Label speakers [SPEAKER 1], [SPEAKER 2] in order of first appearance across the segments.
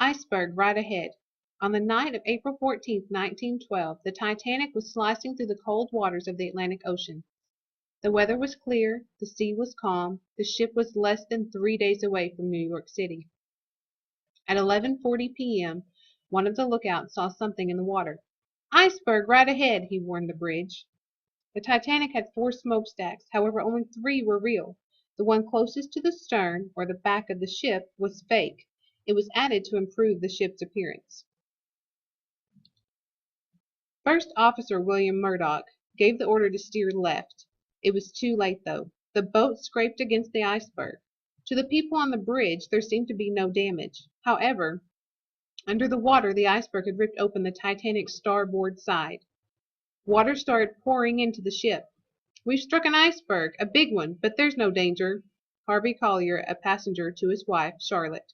[SPEAKER 1] Iceberg right ahead. On the night of April 14th, 1912, the Titanic was slicing through the cold waters of the Atlantic Ocean. The weather was clear, the sea was calm, the ship was less than 3 days away from New York City. At 11:40 p.m., one of the lookouts saw something in the water. "Iceberg right ahead," he warned the bridge. The Titanic had 4 smokestacks, however only 3 were real. The one closest to the stern, or the back of the ship, was fake. It was added to improve the ship's appearance. First Officer William Murdoch gave the order to steer left. It was too late, though. The boat scraped against the iceberg. To the people on the bridge there seemed to be no damage. However, under the water the iceberg had ripped open the Titanic's starboard side. Water started pouring into the ship. "We've struck an iceberg, a big one, but there's no danger," Harvey Collier, a passenger, to his wife, Charlotte.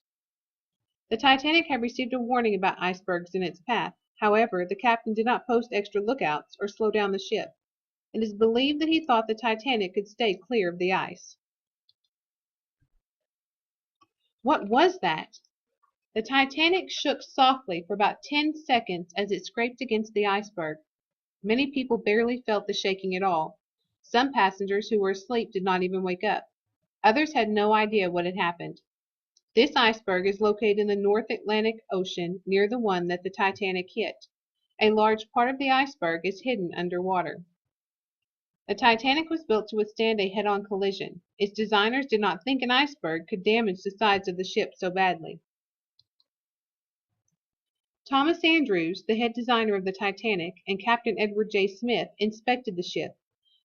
[SPEAKER 1] The Titanic had received a warning about icebergs in its path. However, the captain did not post extra lookouts or slow down the ship. It is believed that he thought the Titanic could stay clear of the ice. What was that? The Titanic shook softly for about 10 seconds as it scraped against the iceberg. Many people barely felt the shaking at all. Some passengers who were asleep did not even wake up. Others had no idea what had happened. This iceberg is located in the North Atlantic Ocean near the one that the Titanic hit. A large part of the iceberg is hidden underwater. The Titanic was built to withstand a head-on collision. Its designers did not think an iceberg could damage the sides of the ship so badly. Thomas Andrews, the head designer of the Titanic, and Captain Edward J. Smith inspected the ship.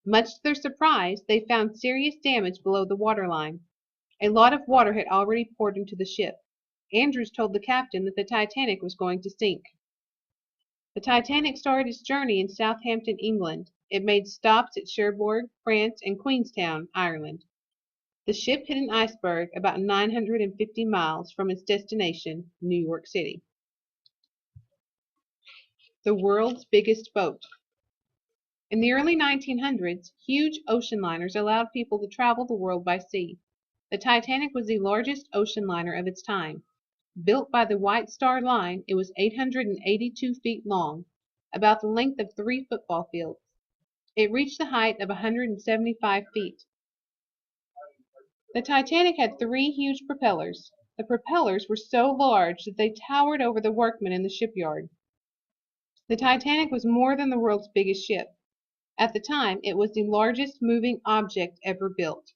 [SPEAKER 1] Much to their surprise, they found serious damage below the waterline. A lot of water had already poured into the ship. Andrews told the captain that the Titanic was going to sink. The Titanic started its journey in Southampton, England. It made stops at Cherbourg, France, and Queenstown, Ireland. The ship hit an iceberg about 950 miles from its destination, New York City. The world's biggest boat. In the early 1900s, huge ocean liners allowed people to travel the world by sea. The Titanic was the largest ocean liner of its time. Built by the White Star Line, it was 882 feet long, about the length of 3 football fields. It reached the height of 175 feet. The Titanic had 3 huge propellers. The propellers were so large that they towered over the workmen in the shipyard. The Titanic was more than the world's biggest ship. At the time, it was the largest moving object ever built.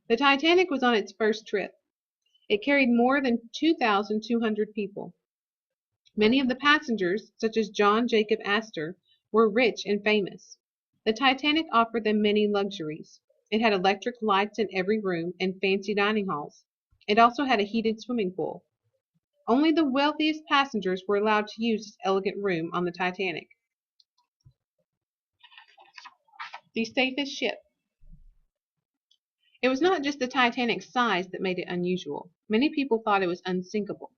[SPEAKER 1] The Titanic was on its first trip. It carried more than 2,200 people. Many of the passengers, such as John Jacob Astor, were rich and famous. The Titanic offered them many luxuries. It had electric lights in every room and fancy dining halls. It also had a heated swimming pool. Only the wealthiest passengers were allowed to use this elegant room on the Titanic. The safest ship. It was not just the Titanic's size that made it unusual. Many people thought it was unsinkable.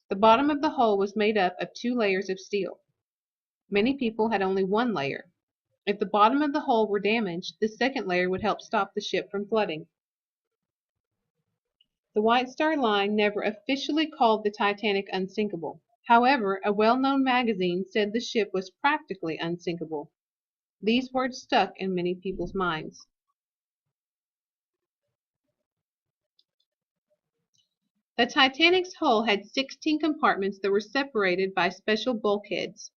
[SPEAKER 1] The bottom of the hull was made up of 2 layers of steel. Many people had only 1 layer. If the bottom of the hull were damaged, the second layer would help stop the ship from flooding. The White Star Line never officially called the Titanic unsinkable. However, a well-known magazine said the ship was practically unsinkable. These words stuck in many people's minds. The Titanic's hull had 16 compartments that were separated by special bulkheads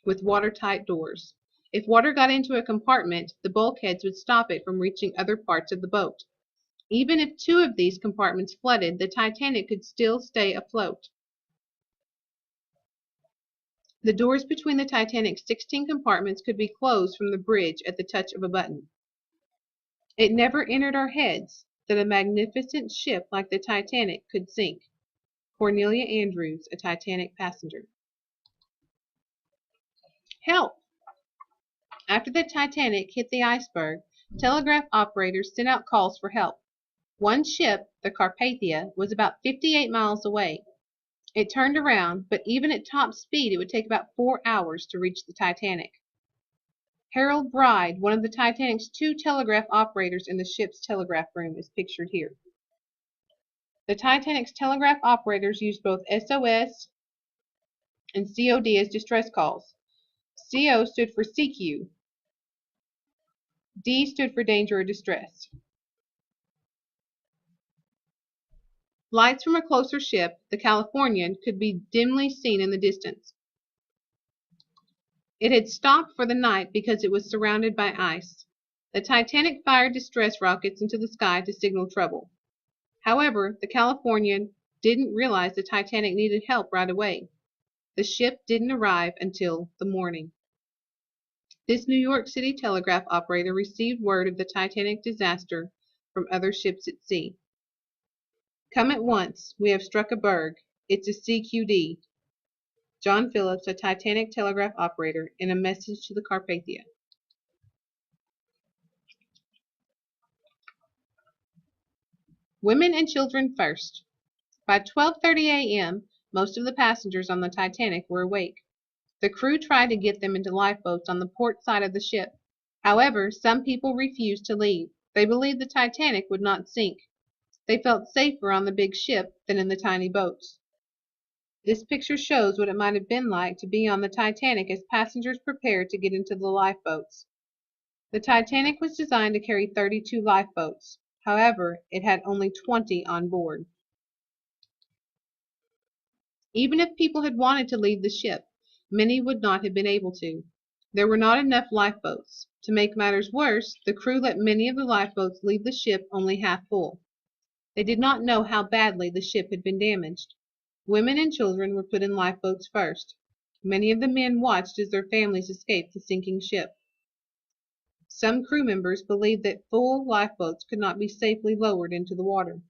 [SPEAKER 1] with watertight doors. If water got into a compartment, the bulkheads would stop it from reaching other parts of the boat. Even if 2 of these compartments flooded, the Titanic could still stay afloat. The doors between the Titanic's 16 compartments could be closed from the bridge at the touch of a button. It never entered our heads that a magnificent ship like the Titanic could sink. Cornelia Andrews, a Titanic passenger. Help! After the Titanic hit the iceberg, telegraph operators sent out calls for help. One ship, the Carpathia, was about 58 miles away. It turned around, but even at top speed, it would take about 4 hours to reach the Titanic. Harold Bride, one of the Titanic's 2 telegraph operators in the ship's telegraph room, is pictured here. The Titanic's telegraph operators used both SOS and COD as distress calls. CO stood for CQ. D stood for danger or distress. Lights from a closer ship, the Californian, could be dimly seen in the distance. It had stopped for the night because it was surrounded by ice. The Titanic fired distress rockets into the sky to signal trouble. However, the Californian didn't realize the Titanic needed help right away. The ship didn't arrive until the morning. This New York City telegraph operator received word of the Titanic disaster from other ships at sea. "Come at once. We have struck a berg. It's a CQD." John Phillips, a Titanic telegraph operator, in a message to the Carpathia. Women and children first. By 12:30 a.m., most of the passengers on the Titanic were awake. The crew tried to get them into lifeboats on the port side of the ship. However, some people refused to leave. They believed the Titanic would not sink. They felt safer on the big ship than in the tiny boats. This picture shows what it might have been like to be on the Titanic as passengers prepared to get into the lifeboats. The Titanic was designed to carry 32 lifeboats. However, it had only 20 on board. Even if people had wanted to leave the ship, many would not have been able to. There were not enough lifeboats. To make matters worse, the crew let many of the lifeboats leave the ship only half full. They did not know how badly the ship had been damaged. Women and children were put in lifeboats first. Many of the men watched as their families escaped the sinking ship. Some crew members believed that full lifeboats could not be safely lowered into the water.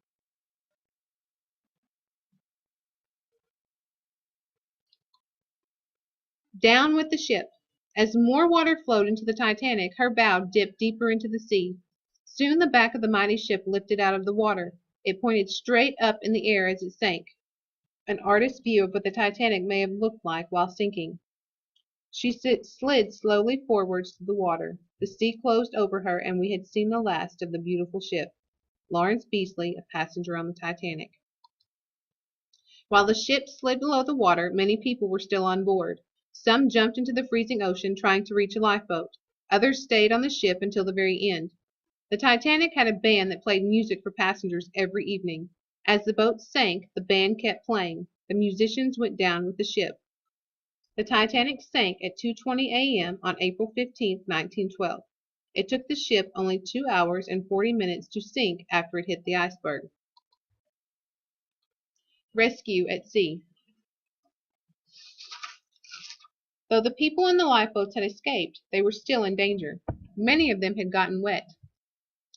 [SPEAKER 1] Down with the ship. As more water flowed into the Titanic, her bow dipped deeper into the sea. Soon the back of the mighty ship lifted out of the water. It pointed straight up in the air as it sank. An artist's view of what the Titanic may have looked like while sinking. She slid slowly forwards through the water. The sea closed over her, and we had seen the last of the beautiful ship. Lawrence Beasley, a passenger on the Titanic. While the ship slid below the water, many people were still on board. Some jumped into the freezing ocean trying to reach a lifeboat. Others stayed on the ship until the very end. The Titanic had a band that played music for passengers every evening. As the boat sank, the band kept playing. The musicians went down with the ship. The Titanic sank at 2:20 a.m. on April 15, 1912. It took the ship only 2 hours and 40 minutes to sink after it hit the iceberg. Rescue at sea. Though the people in the lifeboats had escaped, they were still in danger. Many of them had gotten wet.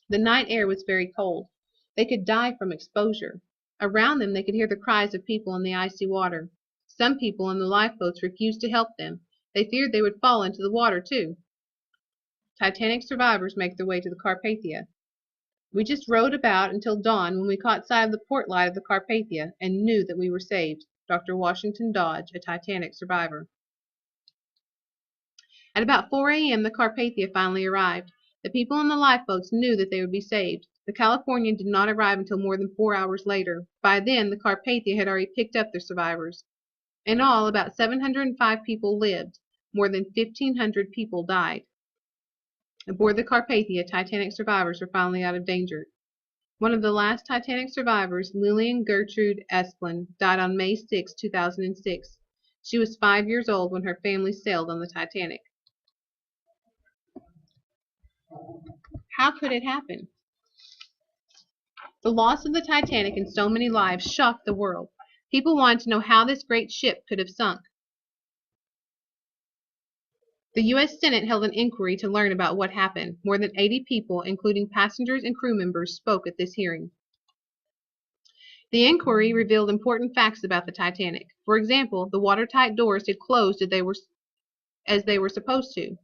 [SPEAKER 1] The night air was very cold. They could die from exposure. Around them they could hear the cries of people in the icy water. Some people in the lifeboats refused to help them. They feared they would fall into the water too. Titanic survivors make their way to the Carpathia. We just rowed about until dawn when we caught sight of the port light of the Carpathia and knew that we were saved. Dr. Washington Dodge, a Titanic survivor. At about 4 a.m. the Carpathia finally arrived. The people in the lifeboats knew that they would be saved. The Californian did not arrive until more than 4 hours later. By then, the Carpathia had already picked up their survivors. In all, about 705 people lived. More than 1,500 people died. Aboard the Carpathia, Titanic survivors were finally out of danger. One of the last Titanic survivors, Lillian Gertrude Esplin, died on May 6, 2006. She was 5 years old when her family sailed on the Titanic. How could it happen? The loss of the Titanic and so many lives shocked the world. People wanted to know how this great ship could have sunk. The U.S. Senate held an inquiry to learn about what happened. More than 80 people, including passengers and crew members, spoke at this hearing. The inquiry revealed important facts about the Titanic. For example, the watertight doors had closed as they were supposed to.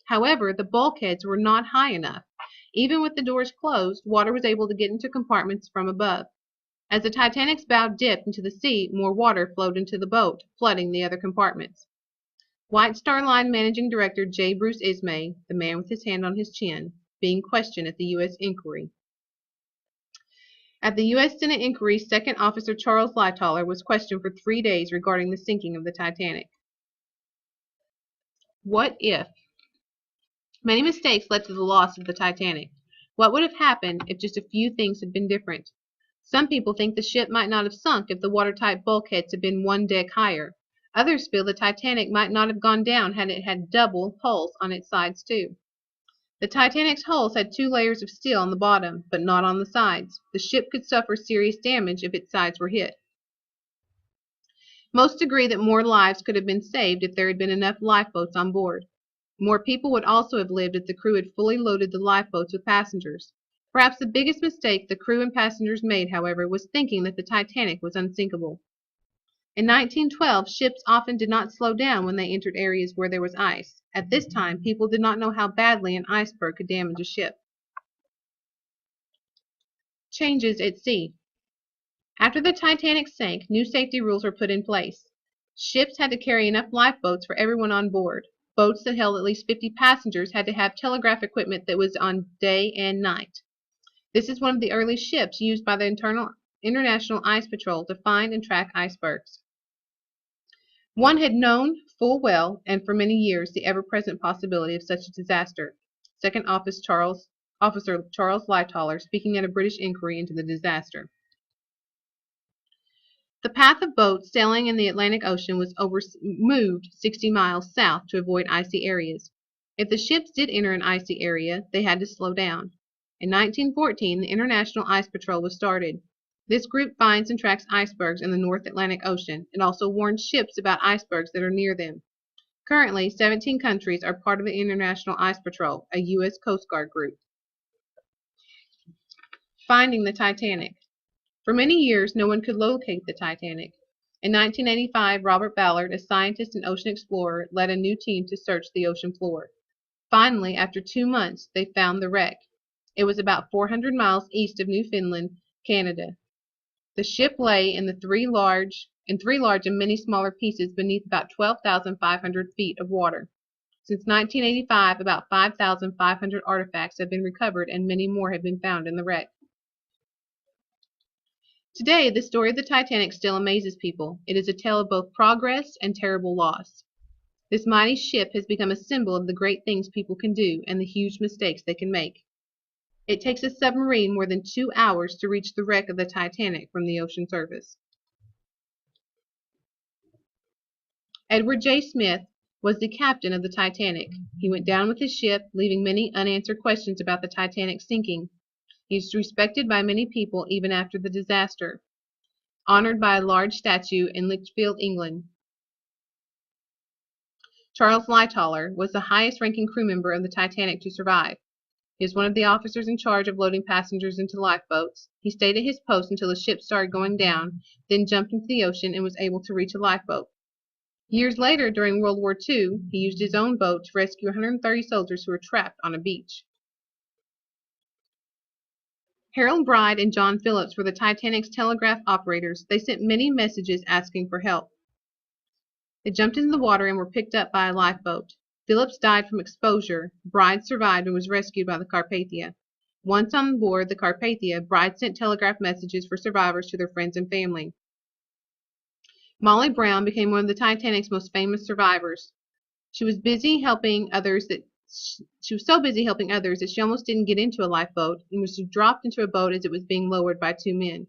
[SPEAKER 1] However, the bulkheads were not high enough. Even with the doors closed, water was able to get into compartments from above. As the Titanic's bow dipped into the sea, more water flowed into the boat, flooding the other compartments. White Star Line Managing Director J. Bruce Ismay, the man with his hand on his chin, being questioned at the U.S. inquiry. At the U.S. Senate inquiry, Second Officer Charles Lightoller was questioned for 3 days regarding the sinking of the Titanic. What if? Many mistakes led to the loss of the Titanic. What would have happened if just a few things had been different? Some people think the ship might not have sunk if the watertight bulkheads had been one deck higher. Others feel the Titanic might not have gone down had it had double hulls on its sides too. The Titanic's hulls had 2 layers of steel on the bottom, but not on the sides. The ship could suffer serious damage if its sides were hit. Most agree that more lives could have been saved if there had been enough lifeboats on board. More people would also have lived if the crew had fully loaded the lifeboats with passengers. Perhaps the biggest mistake the crew and passengers made, however, was thinking that the Titanic was unsinkable. In 1912, ships often did not slow down when they entered areas where there was ice. At this time, people did not know how badly an iceberg could damage a ship. Changes at sea. After the Titanic sank, new safety rules were put in place. Ships had to carry enough lifeboats for everyone on board. Boats that held at least 50 passengers had to have telegraph equipment that was on day and night. This is one of the early ships used by the International Ice Patrol to find and track icebergs. One had known full well, and for many years, the ever-present possibility of such a disaster. Second Officer Charles Lightoller, speaking at a British inquiry into the disaster. The path of boats sailing in the Atlantic Ocean was moved 60 miles south to avoid icy areas. If the ships did enter an icy area, they had to slow down. In 1914, the International Ice Patrol was started. This group finds and tracks icebergs in the North Atlantic Ocean. It also warns ships about icebergs that are near them. Currently, 17 countries are part of the International Ice Patrol, a U.S. Coast Guard group. Finding the Titanic. For many years, no one could locate the Titanic. In 1985, Robert Ballard, a scientist and ocean explorer, led a new team to search the ocean floor. Finally, after 2 months, they found the wreck. It was about 400 miles east of Newfoundland, Canada. The ship lay in three large and many smaller pieces beneath about 12,500 feet of water. Since 1985, about 5,500 artifacts have been recovered and many more have been found in the wreck. Today, the story of the Titanic still amazes people. It is a tale of both progress and terrible loss. This mighty ship has become a symbol of the great things people can do and the huge mistakes they can make. It takes a submarine more than 2 hours to reach the wreck of the Titanic from the ocean surface. Edward J. Smith was the captain of the Titanic. He went down with his ship, leaving many unanswered questions about the Titanic sinking. He is respected by many people even after the disaster, honored by a large statue in Lichfield, England. Charles Lightoller was the highest-ranking crew member of the Titanic to survive. He was one of the officers in charge of loading passengers into lifeboats. He stayed at his post until the ship started going down, then jumped into the ocean and was able to reach a lifeboat. Years later, during World War II, he used his own boat to rescue 130 soldiers who were trapped on a beach. Harold Bride and John Phillips were the Titanic's telegraph operators. They sent many messages asking for help. They jumped into the water and were picked up by a lifeboat. Phillips died from exposure. Bride survived and was rescued by the Carpathia. Once on board the Carpathia, Bride sent telegraph messages for survivors to their friends and family. Molly Brown became one of the Titanic's most famous survivors. She was so busy helping others that she almost didn't get into a lifeboat and was dropped into a boat as it was being lowered by 2 men.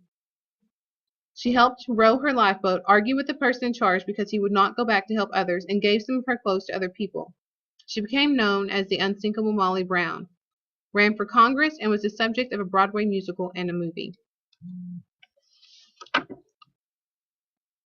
[SPEAKER 1] She helped row her lifeboat, argued with the person in charge because he would not go back to help others, and gave some of her clothes to other people. She became known as the unsinkable Molly Brown, ran for Congress, and was the subject of a Broadway musical and a movie.